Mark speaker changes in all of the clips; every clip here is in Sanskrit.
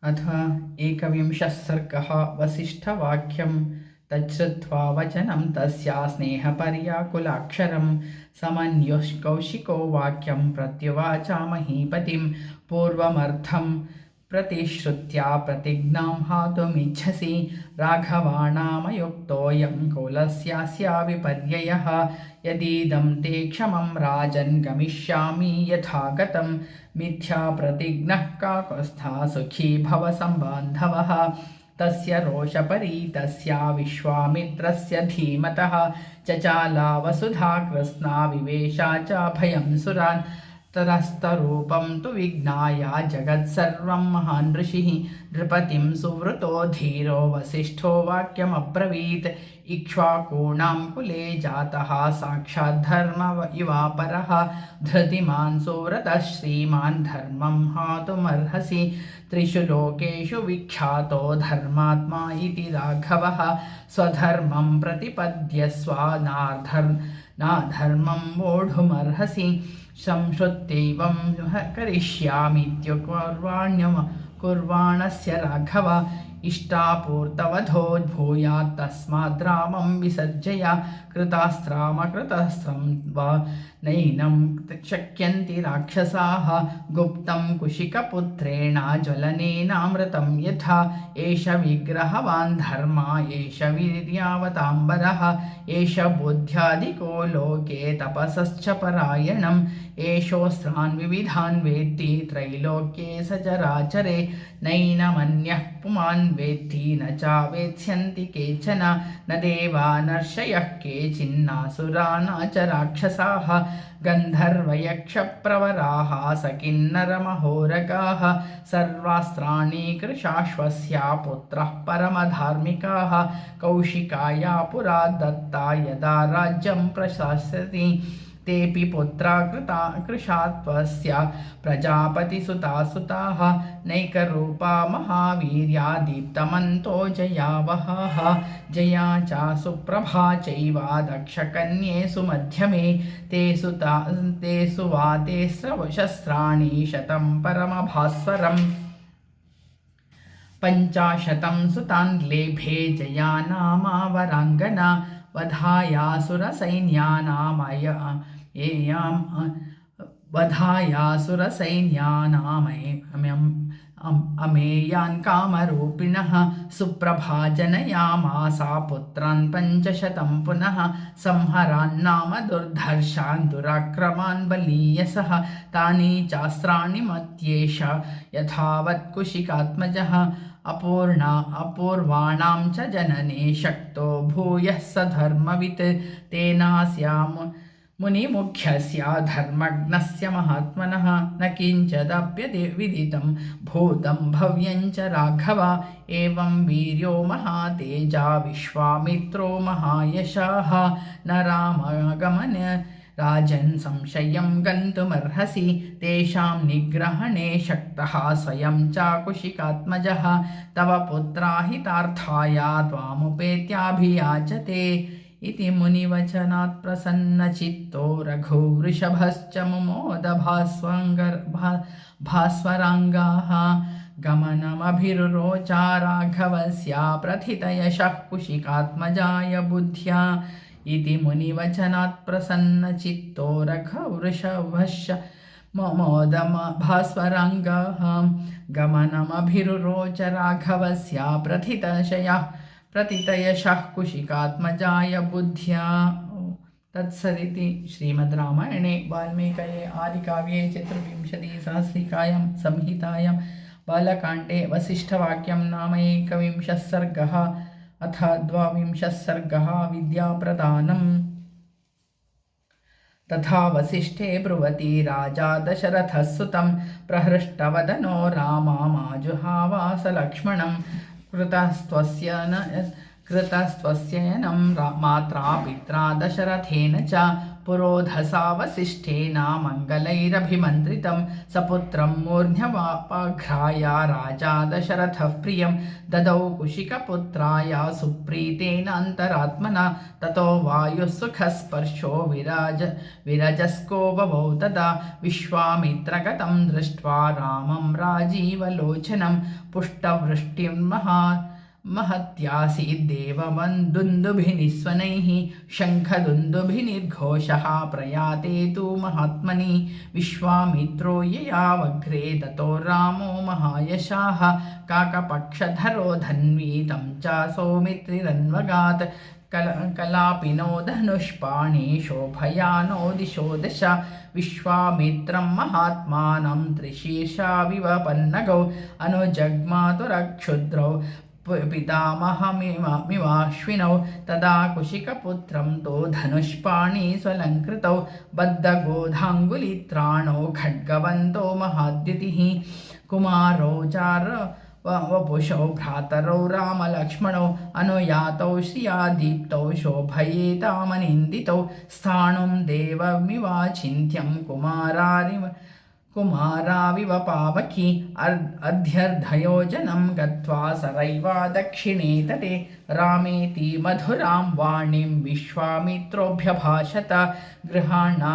Speaker 1: अथ एकविंशः सर्गः वसिष्ठवाक्यं तच्छ्रुत्वा वचनं तस्या स्नेहपर्याकुलाक्षरं समन्युः कौशिको वाक्यं प्रत्युवाचा महीपतिं पूर्वमर्थं प्रतिश्रुत्या प्रतिज्ञां हातुमिच्छसि राघवाणामयुक्तोऽयं कुलस्यास्य विपर्ययः यदीदं ते क्षमं राजन् गमिष्यामि यथा गतं मिथ्या प्रतिज्ञः काकुत्स्थः सुखी भव सम्बान्धवः तस्य रोषपरीतस्य विश्वामित्रस्य धीमतः चचाला वसुधा कृत्स्ना विवेशा च भयं सुरान् ततस्तरूपं तु विज्ञाय जगत्सर्वं महान् ऋषिः नृपतिं सुवृतो धीरो वसिष्ठो वाक्यमब्रवीत् इक्ष्वाकूणां कुले जातः साक्षाद्धर्म युवापरः धृतिमान् सुव्रतः श्रीमान् धर्मं हातुमर्हसि त्रिषु लोकेषु विख्यातो धर्मात्मा इति राघवः स्वधर्मं प्रतिपद्यस्व नाधर्मं वोढुमर्हसि संश्रुत्यैवं करिष्यामीत्युक्तकुर्वाणस्य राघव इष्टापूर्तवधो भूयात् तस्माद्रामं विसर्जय कृतास्त्रमकृतस्त्रं वा नैनं शक्यन्ति राक्षसाः गुप्तं कुशिकपुत्रेण ज्वलनेनामृतं यथा एष विग्रहवान् धर्मा एष वीर्यावताम्बरः एष बुद्ध्यादिको लोके तपसश्च परायणम् एषोऽस्त्रान् विविधान् वेत्ति त्रैलोक्ये सचराचरे नैनमन्यः पुमान् वेत्ति न चावेत्स्यन्ति केचन न देवा नर्षयः केचिन्नासुरा न च राक्षसाः गन्धर्वयक्षप्रवराः सकिन्नरमहोरगाः सर्वास्त्राणि कृशाश्वस्य पुत्रः परमधार्मिकाः कौशिकाया पुरा दत्ता यदा राज्यं प्रशास्यति तेऽपि पुत्रा कृशात्वस्य प्रजापतिसुताः नैकरूपा महावीर्या दीप्तमन्तो जयावहाः जया च सुप्रभा चैव दक्षकन्येषु मध्यमे ते वा ते स्रवशस्त्राणि शतं परमभास्वरम् 50 सुतान् लेभे जया नामा वराङ्गना अमेयान् कामरूपिणः सुप्रभा जनयामासा पुत्रान् 500 पुनः संहरान्नाम दुर्धर्षान् दुराक्रमान् बलीयसः तानि चास्त्राणि मत्येष यथावत् कुशिकात्मजः अपूर्वाणां च जनने शक्तो भूयः स धर्मवित् तेनास्या मुनिमुख्यस्य धर्मज्ञस्य महात्मनः न किञ्चिदप्यविदितं भूतं भव्यं च राघव एवं वीर्यो महातेजा विश्वामित्रो महायशाः न रामागमन राजन् संशयं गन्तुमर्हसि तेषां निग्रहणे शक्तः स्वयं च कुशिकात्मजः तव पुत्राहितार्थाय त्वामुपेत्याभियाचते इति मुनिवचनात् प्रसन्नचित्तो रघुवृषभश्च मुमोद भास्वराङ्गाः गमनमभिरुरोचा राघवस्य प्रथितयशः कुशिकात्मजाय बुद्ध्या इति मुनिवचनात् प्रसन्नचित्तो रघुवृषभश्च मुमोद भास्वराङ्गाः गमनमभिरुरोच राघवस्य प्रथितयशः कुशिकात्मजाय बुद्ध्या तत्सदिति श्रीमद् रामायणे वाल्मीकये आदिकाव्ये चतुर्विंशतिसहस्रिकायां संहितायां बालकाण्डे वसिष्ठवाक्यं नाम एकविंशः सर्गः अथ 22 सर्गः विद्याप्रदानम् तथा वसिष्ठे ब्रुवति राजा दशरथः सुतं प्रहृष्टवदनो रामामाजुहावास लक्ष्मणं कृतस्त्वस्यनं मात्रा पित्रा दशरथेन च पुरोधसा वसिष्ठेन मङ्गलैरभिमन्त्रितं सपुत्रं मूर्ध्न्यवापाघ्राय राजा दशरथः प्रियं ददौ कुशिकपुत्राय सुप्रीतेन अन्तरात्मना ततो वायुसुखस्पर्शो विरजस्को बभौ तदा विश्वामित्रगतं दृष्ट्वा रामं राजीवलोचनं पुष्टवृष्टिं महत्यासीद्देववन्दुन्दुभिनिस्वनैः शङ्खदुन्दुभिनिर्घोषः प्रयाते तु महात्मनि विश्वामित्रो ययावग्रे ततो रामो महायशाः काकपक्षधरो धन्वी तं च सौमित्रिरन्वगात् कलापिनो धनुष्पाणि शोभयानो दिशो दश विश्वामित्रं महात्मानं त्रिशीर्षाविव पन्नगौ अनुजग्मातुरक्षुद्रौ पितामहमिवाश्विनौ तदा कुशिकपुत्रं तो धनुष्पाणि स्वलङ्कृतौ बद्धगोधाङ्गुलित्राणौ खड्गवन्तो महाद्युतिः कुमारौ चार वपुषौ भ्रातरौ रामलक्ष्मणौ अनुयातौ श्रियादीप्तौ शोभयेतामनिन्दितौ स्थाणुं देवमिवाचिन्त्यं कुमाराविव पावकी अर्ध्यर्धयोजनं गत्वा सरैवा दक्षिणे तटे रामेति मधुरां वाणीं विश्वामित्रोऽभ्यभाषत गृहाणा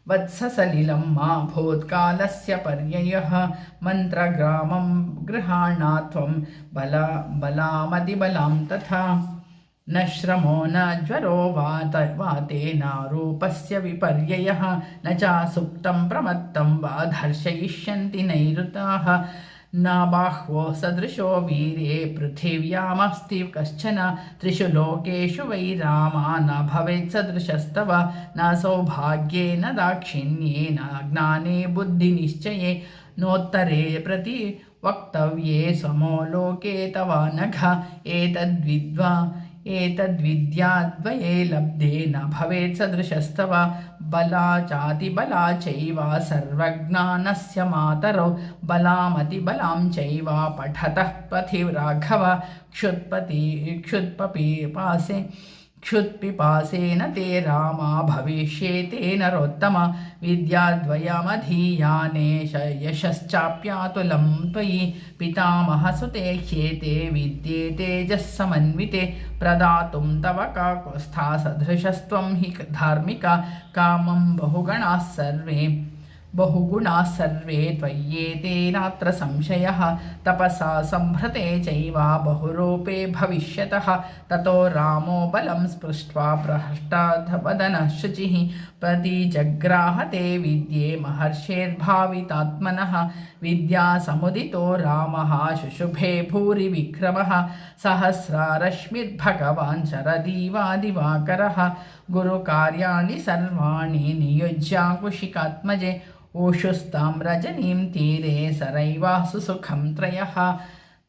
Speaker 1: वत्ससलिलं मा भूत्कालस्य पर्ययः मन्त्रग्रामं गृहाणा त्वं बलामतिबलां तथा न श्रमो न ज्वरो वातेन रूपस्य विपर्ययः न च सुप्तं प्रमत्तं वा दर्शयिष्यन्ति नैऋताः न बाह्वो सदृशो वीर्ये पृथिव्यामस्ति कश्चन त्रिषु लोकेषु वै रामा न भवेत् सदृशस्तव न सौभाग्ये न दाक्षिण्ये न ज्ञाने बुद्धिनिश्चये नोत्तरे प्रति वक्तव्ये समो लोके तव नघ एतद्विद्याद्वये लब्धे न भवेत् सदृशस्तव बला चातिबला चैव सर्वज्ञानस्य मातरौ बलामतिबलां चैव पठतः पथिराघव क्षुत्पिपासेन ते रामा भविष्येते नरोत्तम विद्याद्वयमधीयाने यशश्चाप्यातुलं त्वयि पितामहसुते ह्येते विद्ये तेजस्समन्विते प्रदातुं तव काकुत्स्था सदृशस्त्वं हि धार्मिका कामं बहुगुणाः सर्वे त्वय्येते नात्र संशयः तपसा संभृते चैव बहुरूपे भविष्यतः ततो रामो बलं स्पृष्ट्वा प्रहष्टावदनः शुचिः प्रतिजग्राह ते विद्ये महर्षेर्भावितात्मनः विद्यासमुदितो रामः शुशुभे भूरि विक्रमः सहस्रारश्मिर्भगवान् शरदीवादिवाकरः गुरुकार्याणि सर्वाणि नियुज्य कुशिकात्मजे ऊषुस्तां रजनीं तीरे सरैवासु सुखं त्रयः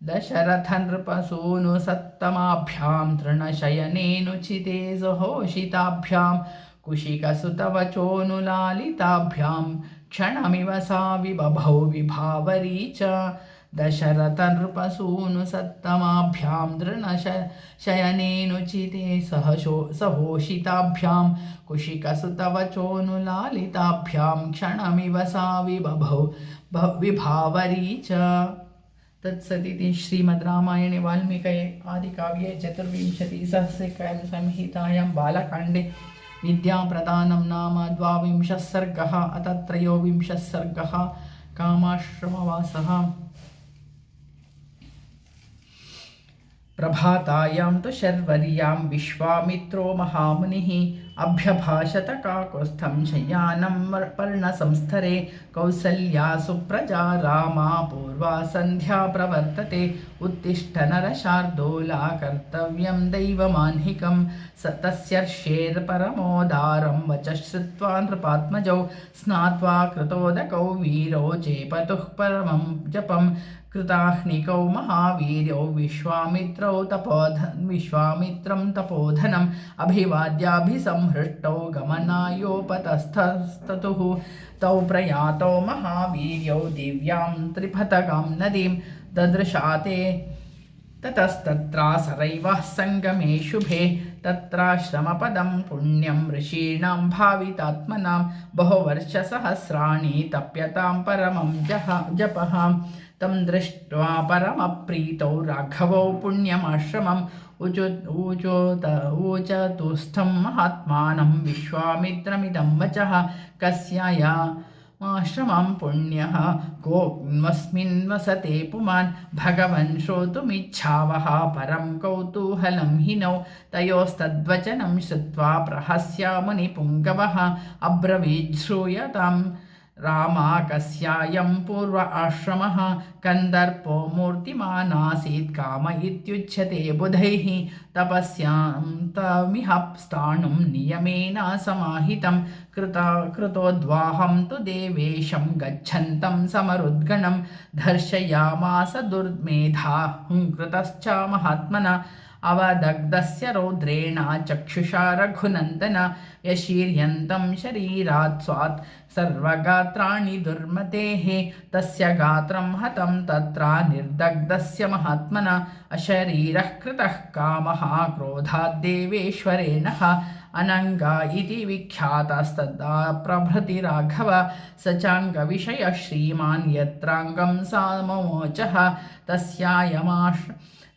Speaker 1: दशरथनृपसूनुसत्तमाभ्यां तृणशयनेनुचिते सुहोषिताभ्यां कुशिकसुतवचोऽनुलालिताभ्यां क्षणमिव सा विबभौ विभावरी च दशरथनृपसूनुसत्तमाभ्यां तृणशयनेनुचिते सहोषिताभ्यां कुशिकसुतवचोऽनुलालिताभ्यां क्षणमिव सा विबभौ विभावरी च तत्सदिति श्रीमद् रामायणे वाल्मीकये आदिकाव्ये चतुर्विंशतिसहस्रकाल संहितायां बालकाण्डे विद्याप्रदानं नाम 22 सर्गः अथ 23 सर्गः कामाश्रमवासः प्रभातायां तु शर्वर्यां विश्वामित्रो महामुनिः अभ्यभाषत काकुत्स्थं शय्यानं पर्णसंस्थरे कौसल्या सुप्रजा रामा पूर्वा सन्ध्या प्रवर्तते उत्तिष्ठ नरशार्दूला कर्तव्यं दैवमाह्निकं स तस्यर्षेर्परमोदारं वचः श्रुत्वा नृपात्मजौ स्नात्वा कृतोदकौ वीरो चेपतुः परमं जपं कृताह्निकौ महावीर्यौ विश्वामित्रं तपोधनम् अभिवाद्याभिसंहृष्टौ गमनायोपतस्थस्ततुः तौ प्रयातौ महावीर्यौ दिव्यां त्रिपथगां नदीं ददृशाते ततस्तत्रासरैवः सङ्गमे शुभे तत्राश्रमपदं पुण्यं ऋषीणां भावितात्मनां बहुवर्षसहस्राणि तप्यतां परमं जपः तं दृष्ट्वा परमप्रीतौ राघवौ पुण्यमाश्रमम् ऊचतुस्थं महात्मानं विश्वामित्रमिदं वचः कस्यायामाश्रमं पुण्यः कोऽस्मिन् वसते पुमान् भगवन् श्रोतुमिच्छावः परं कौतूहलं हिनौ तयोस्तद्वचनं श्रुत्वा प्रहस्य मुनिपुङ्गवः अब्रवीत् श्रूयतां रामा कस्यायं पूर्व आश्रमः कन्दर्पो मूर्तिमानासीत् काम इत्युच्यते बुधैः तपस्यां तमिह स्थाणुं नियमेन समाहितं कृतोद्वाहं तु देवेशं गच्छन्तं समरुद्गणं दर्शयामास दुर्मेधा कृतश्च महात्मना अवदग्धस्य रौद्रेण चक्षुषा रघुनन्दन यशीर्यन्तं शरीरात् स्वात् सर्वगात्राणि दुर्मतेः तस्य गात्रं हतं तत्र निर्दग्धस्य महात्मना अशरीरः कृतः कामः क्रोधात् देवेश्वरेणः अनङ्गा इति विख्यातस्तदा प्रभृति राघव स चाङ्गविषयः श्रीमान् यत्राङ्गं सममोचः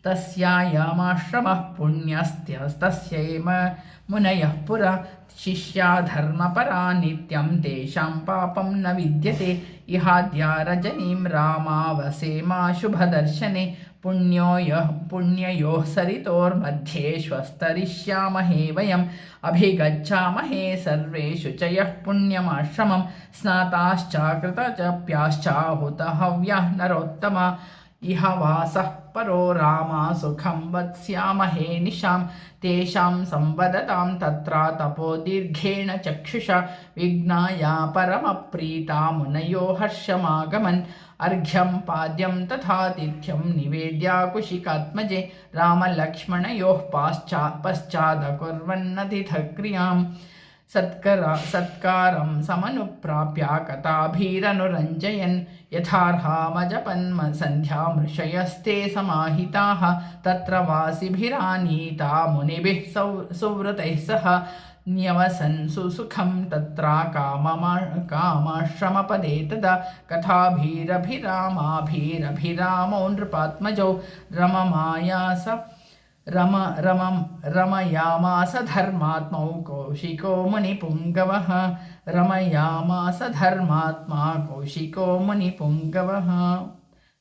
Speaker 1: तस्यायमाश्रमः पुण्यस्तस्यैव मुनयः पुरा शिष्या धर्मपरा नित्यं तेषां पापं न विद्यते इहाद्या रजनीं रामावसेमा शुभदर्शने पुण्ययोः सरितोर्मध्ये श्वस्तरिष्यामहे वयम् अभिगच्छामहे सर्वे शुचयः पुण्यमाश्रमं स्नाताश्चाकृतजप्याश्चाहुतहव्यः नरोत्तमा इह वासः परो रामा सुखं वत्स्यामहे निशां तेषां संवदतां तत्र तपो दीर्घेण चक्षुषा विघ्नाया परमप्रीता मुनयो हर्षमागमन् अर्घ्यं पाद्यं तथातिथ्यं निवेद्या कुशिकात्मजे रामलक्ष्मणयोः पश्चादकुर्वन्नतिथक्रियाम् सत्कारं समनुप्राप्य कथाभिरनुरञ्जयन् यथार्हामजपन् सन्ध्यामृषयस्ते समाहिताः तत्र वासिभिरानीता मुनिभिः सुव्रतैः सह न्यवसन् सुसुखं तत्र कामाश्रमपदे तदा कथाभिरभिरामो नृपात्मजौ रमयामास धर्मात्मौ कौशिको मुनिपुङ्गवः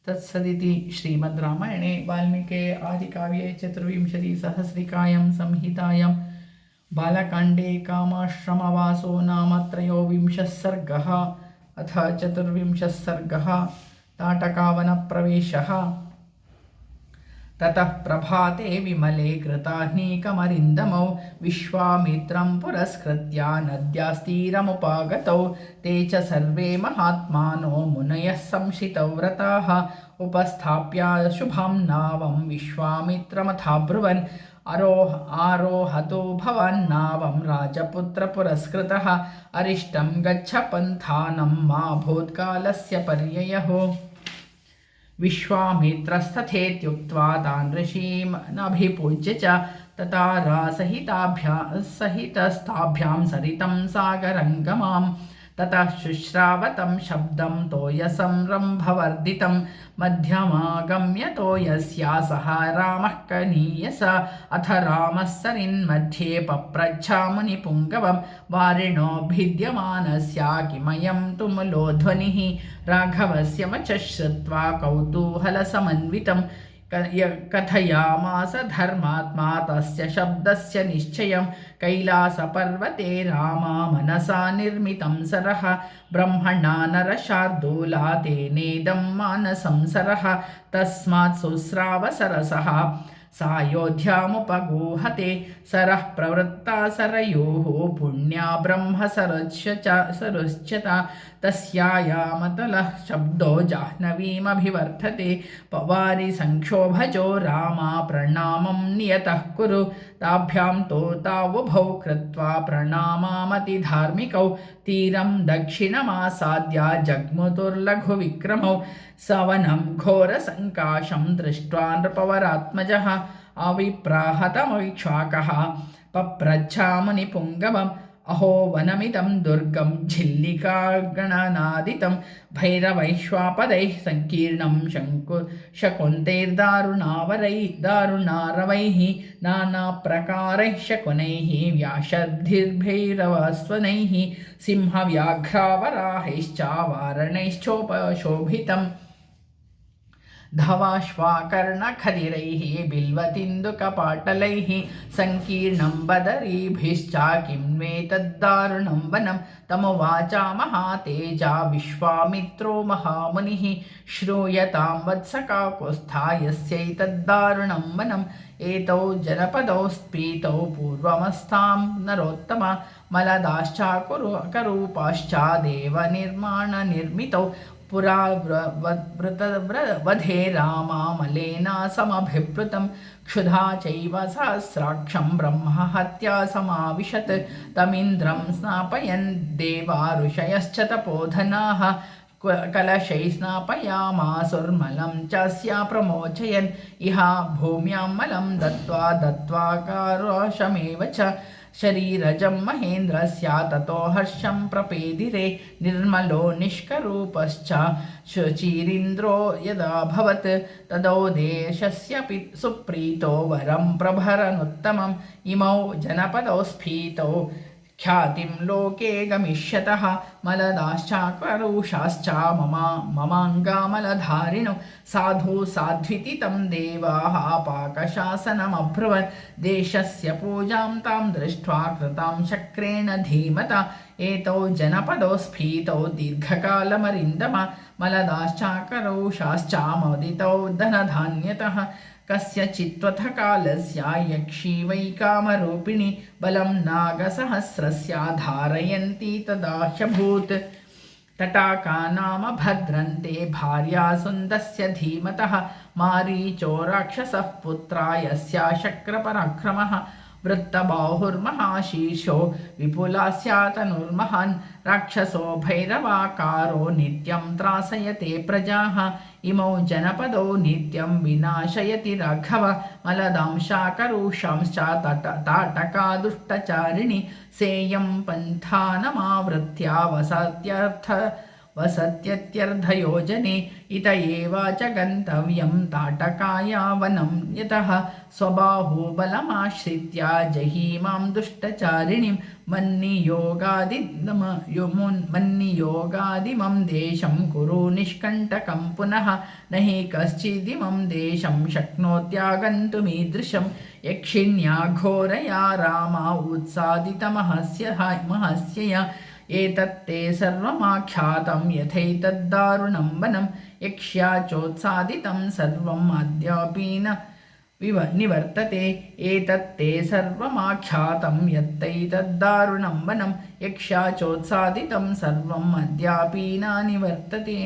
Speaker 1: तत्सदिति श्रीमद् रामायणे वाल्मीके आदिकाव्ये चतुर्विंशतिसहस्रिकायां संहितायां बालकाण्डे कामाश्रमवासो नाम त्रयोविंशः सर्गः अथ चतुर्विंशः सर्गः ताटकावनप्रवेशः ततः प्रभाते विमले कृताह्नीकमरिन्दमौ विश्वामित्रं पुरस्कृत्य नद्यास्तीरमुपागतौ ते च सर्वे महात्मानो मुनयः संश्रितौ व्रताः उपस्थाप्य शुभं नावं विश्वामित्रमथाब्रुवन् आरोहतो भवान् नावं राजपुत्रपुरस्कृतः अरिष्टं गच्छ पन्थानं मा भूत्कालस्य पर्ययः विश्वामित्रस्तथेत्युक्त्वा तान् ऋषीनभिपूज्य च ततारासहितस्ताभ्यां सरितं सागरङ्गमाम् ततः शुश्रावतं शब्दं तोयसंरम्भवर्धितं मध्यमागम्य तोयस्या सह रामः कनीयस अथ रामः सरिन्मध्ये पप्रच्छा मुनिपुङ्गवं वारिणो भिद्यमानस्य किमयं तुमुलोध्वनिः राघवस्य वचः श्रुत्वा कौतूहलसमन्वितं कथयामास धर्मात्मा तस्य शब्दस्य निश्चयं कैलासपर्वते रामा मनसा निर्मितं सरः ब्रह्मणा नरशार्दूला तेनेदं मानसं सरः तस्मात् सुस्रावसरसः सायोध्यामुपगूहते सरः प्रवृत्ता सरयोः पुण्या ब्रह्मसरुच्यता तस्यायामतलः शब्दो जाह्नवीमभिवर्धते पवारि संक्षोभजो रामा प्रणामं नियतः कुरु ताभ्यां तावुभौ कृत्वा प्रणामामतिधार्मिकौ तीरं दक्षिणमासाद्य जग्मुतुर्लघुविक्रमौ सवनं घोरसङ्काशं दृष्ट्वा नृपवरात्मजः अविप्राहतमैक्ष्वाकः पप्रच्छामुनिपुङ्गवम् अहो वनमिदं दुर्गं झिल्लिकागणनादितं भैरवैश्वापदैः सङ्कीर्णं शकुन्तैर्दारुणारवैः नानाप्रकारैः शकुनैः व्याशद्भिर्भैरवस्वनैः सिंहव्याघ्रावराहैश्च वारणैश्चोपशोभितम् धवाश्वाकर्णखदिरैः बिल्वतिन्दुकपाटलैः सङ्कीर्णं बदरीभिश्च किं वेतद्दारुणं वनं तमुवाचा महातेजा विश्वामित्रो महामुनिः श्रूयतां वत्सकाकुत्स्था यस्यैतद्दारुणं वनम् एतौ जनपदौ स्फीतौ पूर्वमस्तां नरोत्तम मलदाश्चाकरूपाश्च देवनिर्माणनिर्मितौ पुरा वधे रामामलेना समभिप्लुतं क्षुधा चैव सहस्राक्षं ब्रह्महत्या समाविशत् तमिन्द्रं स्नापयन् देवा ऋषयश्च तपोधनाः कलशैः स्नापयामासुर्मलं चास्या प्रमोचयन् इह भूम्यां मलं दत्त्वा कारोशमेव च शरीरजं महेन्द्रस्य ततो हर्षं प्रपेदिरे निर्मलो निष्करूपश्च शुचिरिन्द्रो यदाभवत् तदो देशस्य सुप्रीतो वरं प्रभरनुत्तमम् इमौ जनपदौ स्फीतौ ख्यातिं लोके गमिष्यतः मलदाश्चाकरुषाश्च ममाङ्गामलधारिणौ साधु साध्विति तं देवाः पाकशासनमब्रुवन् देशस्य पूजां तां दृष्ट्वा कृतां शक्रेण धीमता एतौ जनपदौ स्फीतौ दीर्घकालमरिन्दम मलदाश्चाकरुषाश्च मोदितौ धनधान्यतः कस्यचित्त्वथ कालस्य यक्षी वै कामरूपिणी बलं नागसहस्रस्य धारयन्ती तदा ह्यभूत् तटाका नाम भद्रन्ते भार्या सुन्दस्य धीमतः मारीचो राक्षसः पुत्रा यस्य शक्रपराक्रमः वृत्तबाहुर्महाशीर्षो विपुलास्यातनुर्महान् राक्षसो भैरवाकारो नित्यं त्रासयते प्रजाः इमौ जनपदौ नित्यं विनाशयति राघव मलदां शाकरुषांश्च ताटका दुष्टचारिणि सेयं पन्थानमावृत्य वसत्यत्यर्धयोजने इत एवाच गन्तव्यं ताटकाया वनं यतः स्वबाहुबलमाश्रित्य जहीमां दुष्टचारिणीं मन्नियोगादिमं देशं कुरु निष्कण्टकं पुनः न हि कश्चिदिमं देशं शक्नोत्यागन्तुमीदृशं यक्षिण्या घोरया रामा उत्सादितमहस्यया एतत्ते सर्वमाख्यातं यथैतद्दारुणं वनं यक्ष्या चोत्सादितं सर्वम् अद्यापि न निवर्तते एतत्ते सर्वमाख्यातं यत्तैतद्दारुणं वनं यक्ष्या चोत्सादितं सर्वम् अद्यापि न निवर्तते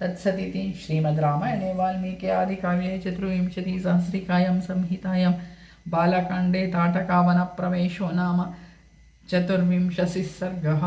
Speaker 1: तत्सदिति श्रीमद् रामायणे वाल्मीकि आदिकाव्ये चतुर्विंशतिसहस्रिकायां संहितायां बालकाण्डे ताटकावनप्रवेशो नाम चतुर्विंशः सर्गः